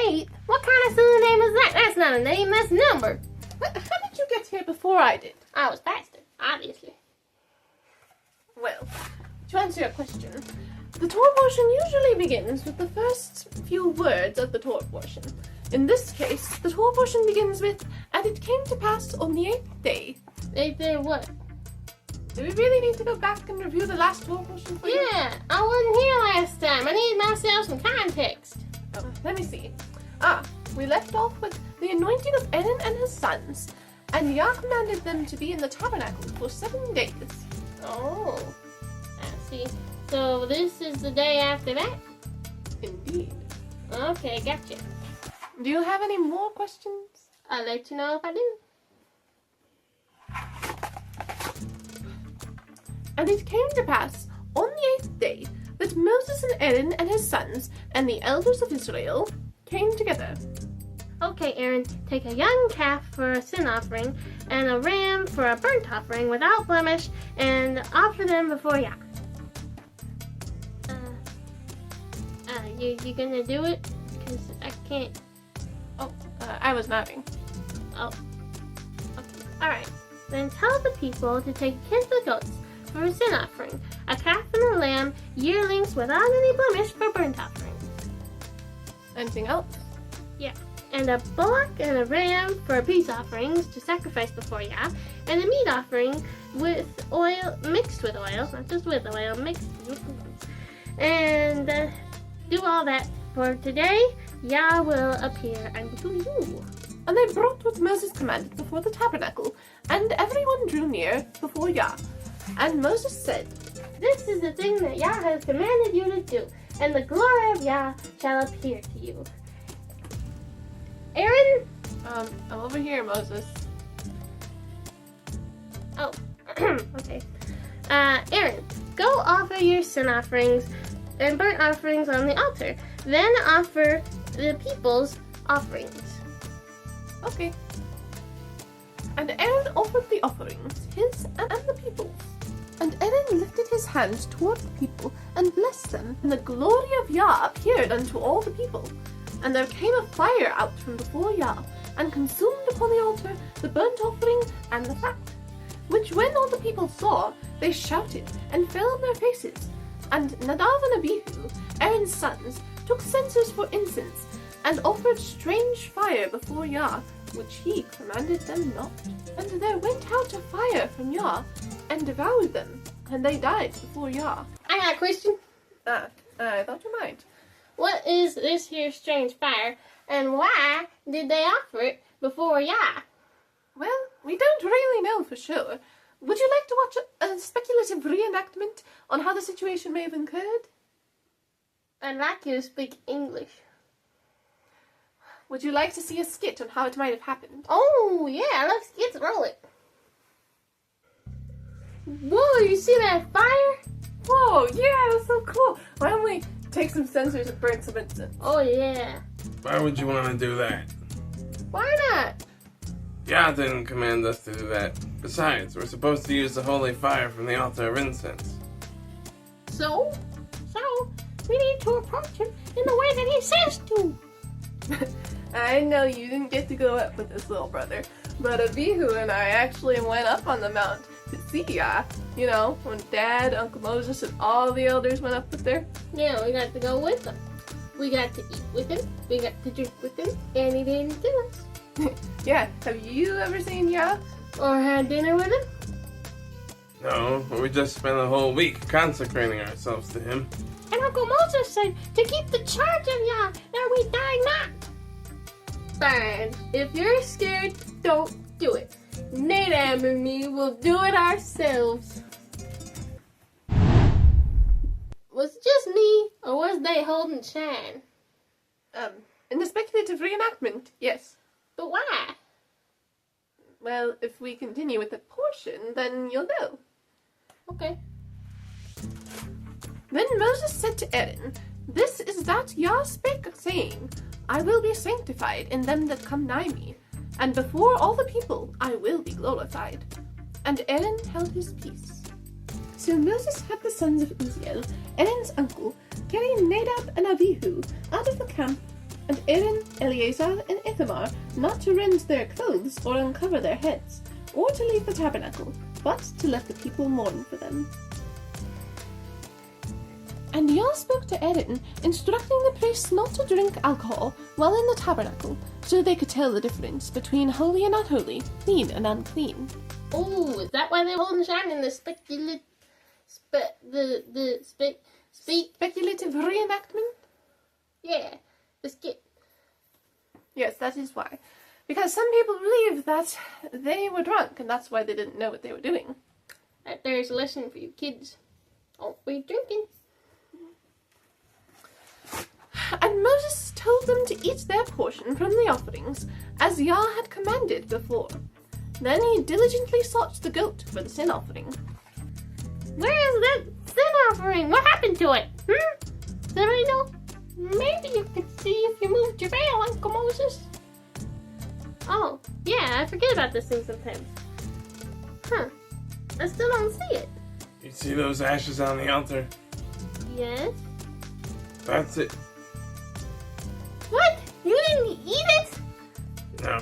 8th? What kind of silly name is that? That's not a name, that's a number. How did you get here before I did? I was faster, obviously. Well, to answer your question, the Torah portion usually begins with the first few words of the Torah portion. In this case, the Torah portion begins with, "And it came to pass on the 8th day." 8th day of what? Do we really need to go back and review the last Torah portion for you? Yeah, I wasn't here last time. I need myself some context. Oh, let me see. We left off with the anointing of Aaron and his sons, and Yah commanded them to be in the tabernacle for 7 days. Oh, I see. So this is the day after that? Indeed. Okay, gotcha. Do you have any more questions? I'll let you know if I do. And it came to pass on the 8th day that Moses and Aaron and his sons and the elders of Israel came together. Okay, Aaron, take a young calf for a sin offering and a ram for a burnt offering without blemish and offer them before Yah. You gonna do it? Because I can't. I was nodding. Oh. Okay. Alright. Then tell the people to take 10 of the goats for a sin offering, a calf and a lamb, yearlings without any blemish for burnt offerings. Anything else? Yeah. And a bullock and a ram for peace offerings to sacrifice before Yah, and a meat offering with oil, mixed with oil, not just with oil, mixed with oil. And do all that, for today Yah will appear unto you. And they brought what Moses commanded before the tabernacle, and everyone drew near before Yah. And Moses said, This is the thing that Yah has commanded you to do, and the glory of Yah shall appear to you. Aaron? I'm over here, Moses. Oh, okay. Aaron, go offer your sin offerings and burnt offerings on the altar. Then offer the people's offerings. Okay. And Aaron offered the offerings, his and the people's. And Aaron lifted his hand toward the people and blessed them, and the glory of Yah appeared unto all the people. And there came a fire out from before Yah, and consumed upon the altar the burnt offering and the fat. Which when all the people saw, they shouted, and fell on their faces. And Nadab and Abihu, Aaron's sons, took censers for incense, and offered strange fire before Yah, which he commanded them not. And there went out a fire from Yah, and devoured them, and they died before Yah. I got a question. I thought you might. What is this here strange fire, and why did they offer it before Yah? Well, we don't really know for sure. Would you like to watch a speculative reenactment on how the situation may have occurred? I'd like you to speak English. Would you like to see a skit on how it might have happened? Oh, yeah, let's roll it. Whoa, you see that fire? Whoa, yeah, that's so cool. Why don't we take some censers and burn some incense? Oh, yeah. Why would you want to do that? Why not? Yah didn't command us to do that. Besides, we're supposed to use the holy fire from the altar of incense. So, we need to approach him in the way that he says to. I know you didn't get to go up with this little brother, but Abihu and I actually went up on the mount to see Yah. You know, when Dad, Uncle Moses, and all the elders went up with there. Yeah, we got to go with him. We got to eat with him. We got to drink with him. And he didn't do us. Yeah, have you ever seen Yah? Or had dinner with him. No, but we just spent a whole week consecrating ourselves to him. And Uncle Moses said to keep the charge of Yah, that we die not. Fine. If you're scared, don't do it. Nadab and me will do it ourselves. Was it just me, or was they holding shine? In the speculative reenactment, yes. But why? Well, if we continue with the portion, then you'll know. Okay. Then Moses said to Aaron, This is that Yah spake, saying, I will be sanctified in them that come nigh me, and before all the people I will be glorified. And Aaron held his peace. So Moses had the sons of Uzziel, Aaron's uncle, carrying Nadab and Abihu out of the camp And Aaron, Eleazar, and Ithamar not to rend their clothes or uncover their heads, or to leave the tabernacle, but to let the people mourn for them. And Yah spoke to Aaron, instructing the priests not to drink alcohol while in the tabernacle, so they could tell the difference between holy and unholy, clean and unclean. Oh, is that why they're holding shine in the speculative Speculative reenactment? Yeah, the skit. Yes, that is why. Because some people believe that they were drunk, and that's why they didn't know what they were doing. Right there's a lesson for you kids. Don't be drinking. And Moses told them to eat their portion from the offerings, as Yah had commanded before. Then he diligently sought the goat for the sin offering. Where is that sin offering? What happened to it? Does anybody know? Maybe you could see if you moved your veil, Uncle Moses. Oh, yeah, I forget about this thing sometimes. Huh. I still don't see it. You see those ashes on the altar? Yes? That's it. What? You didn't eat it? No.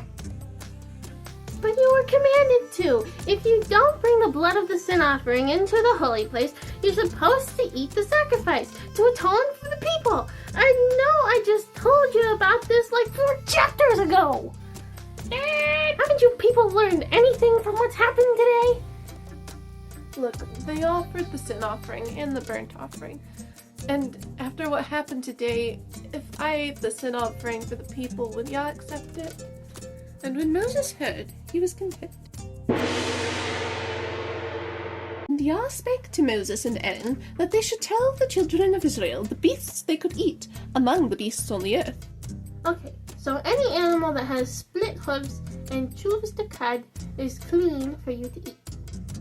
But you were commanded to. If you don't bring the blood of the sin offering into the holy place, you're supposed to eat the sacrifice to atone for the people. I know I just told you about this like 4 chapters ago. Haven't you people learned anything from what's happened today? Look, they offered the sin offering and the burnt offering. And after what happened today, if I ate the sin offering for the people, would Yah accept it? And when Moses heard, he was content. And Yah spake to Moses and Aaron that they should tell the children of Israel the beasts they could eat among the beasts on the earth. Okay, so any animal that has split hooves and chews the cud is clean for you to eat.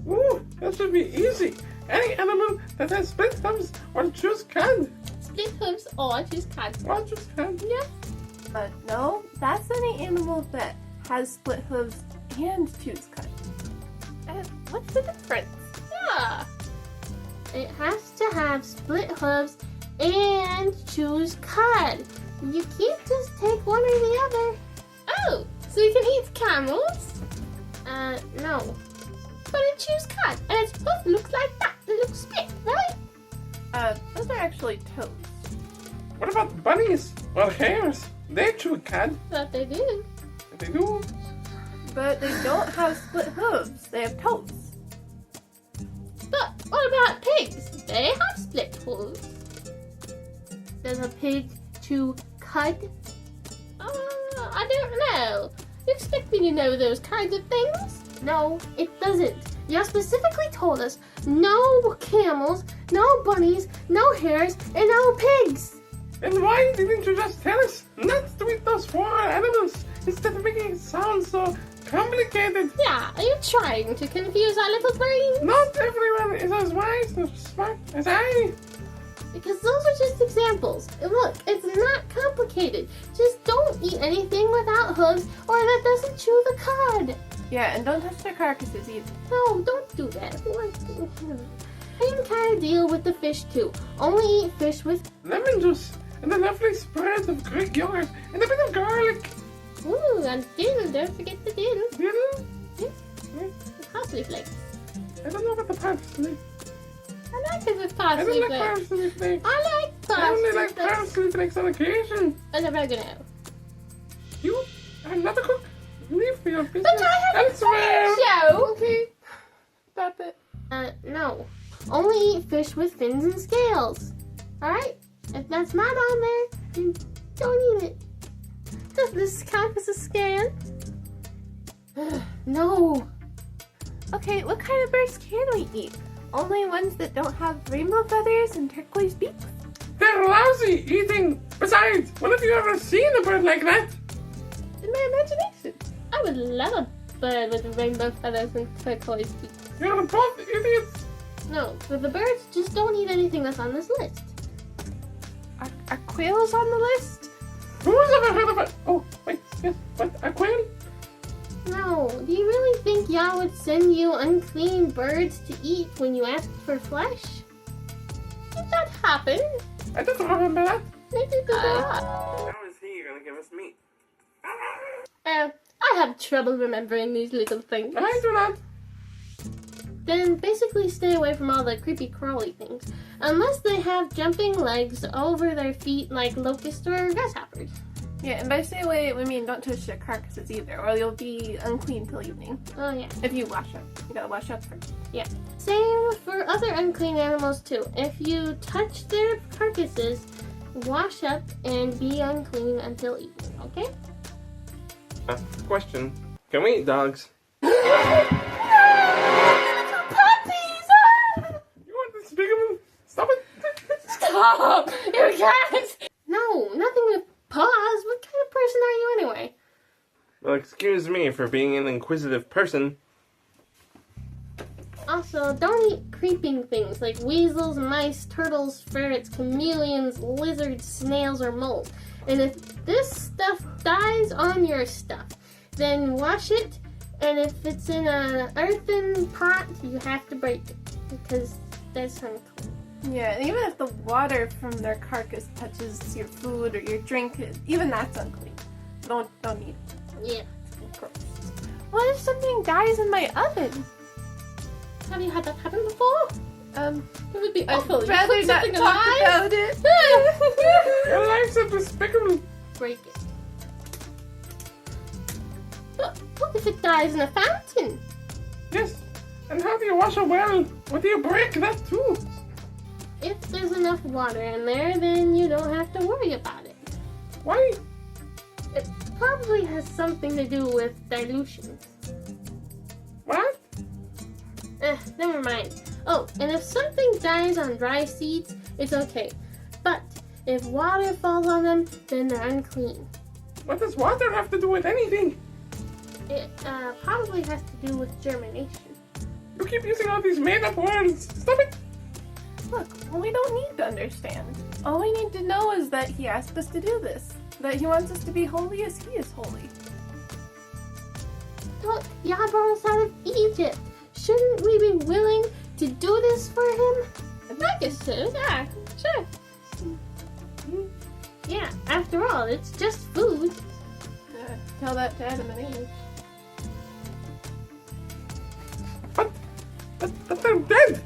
Ooh, that should be easy. Any animal that has split thumbs or chews cud. Split hooves or chews cud. Or chews cud. Yeah. No, that's any animal that has split hooves and chews cud. What's the difference? Yeah. It has to have split hooves and chews cud. You can't just take one or the other. Oh, so you can eat camels? No. But it chews cud, and its hoof looks like that. It looks split, right? Those are actually toes. What about bunnies or hares? They chew cud. But they do. They do. But they don't have split hooves. They have toes. But what about pigs? They have split hooves. Does a pig chew cud? I don't know. You expect me to know those kinds of things? No, it doesn't. You specifically told us no camels, no bunnies, no hares, and no pigs. And why didn't you just tell us not to eat those 4 animals instead of making it sound so complicated? Yeah, are you trying to confuse our little brains? Not everyone is as wise or smart as I. Because those are just examples. And look, it's not complicated. Just don't eat anything without hooves or that doesn't chew the cud. Yeah, and don't touch their carcasses either. No, don't do that. Same kind of deal with the fish too. Only eat fish with Lemon juice and a lovely spread of Greek yogurt and a bit of garlic. ooh, and dill. Don't forget the dill. Dill? The parsley flakes. I don't know about the parsley. I like it with I parsley don't like flakes. parsley flakes. I like I only parsley like flakes. parsley flakes on occasion. And oregano. You are not a cook. Leave me your business. But I have a elsewhere. show. Okay. Stop it. No. Only eat fish with fins and scales. Alright? If that's not on there, then don't eat it. Does this count as a scale? No. Okay, what kind of birds can we eat? Only ones that don't have rainbow feathers and turquoise beaks? They're lousy eating. Besides, when have you ever seen a bird like that? In my imagination. I would love a bird with rainbow feathers and turquoise beaks. You're both idiots. No, but the birds just don't eat anything that's on this list. Are quails on the list? Who's ever heard of it? Oh, wait, yes, what? A quail? No, do you really think Yah would send you unclean birds to eat when you asked for flesh? Did that happen? I don't remember that. Maybe did not. How is he gonna give us meat. I have trouble remembering these little things. I do not. Then basically stay away from all the creepy crawly things. Unless they have jumping legs over their feet like locusts or grasshoppers. Yeah, and by stay away, we mean don't touch their carcasses either, or you'll be unclean till evening. Oh yeah. If you wash up. You gotta wash up first. Yeah. Same for other unclean animals too. If you touch their carcasses, wash up and be unclean until evening, okay? Question. Can we eat dogs? Puppies! You want this big of them? Stop it! Stop! You can't! No, nothing with paws. What kind of person are you anyway? Well, excuse me for being an inquisitive person. Also, don't eat creeping things like weasels, mice, turtles, ferrets, chameleons, lizards, snails, or moles. And if this stuff dies on your stuff, then wash it. And if it's in an earthen pot, you have to break it because that's unclean. Yeah, and even if the water from their carcass touches your food or your drink, even that's unclean. Don't eat it. Yeah. Gross. What if something dies in my oven? Have you had that happen before? It would be I'd awful. You rather cook not something talk alive? about it. Your life's a despicable. Break it. But what if it dies in a fountain? Yes. And how do you wash a well? What do you break that too? If there's enough water in there, then you don't have to worry about it. Why? It probably has something to do with dilution. What? Never mind. Oh, and if something dies on dry seeds, it's okay. But if water falls on them, then they're unclean. What does water have to do with anything? It probably has to do with germination. You keep using all these made-up words. Stop it. Look, we don't need to understand. All we need to know is that he asked us to do this. That he wants us to be holy as he is holy. Look, Yah brought us out of Egypt. Shouldn't we be willing to do this for him? I guess so, yeah, sure. Yeah, after all, it's just food. Tell that to Adam and Eve. But they're dead.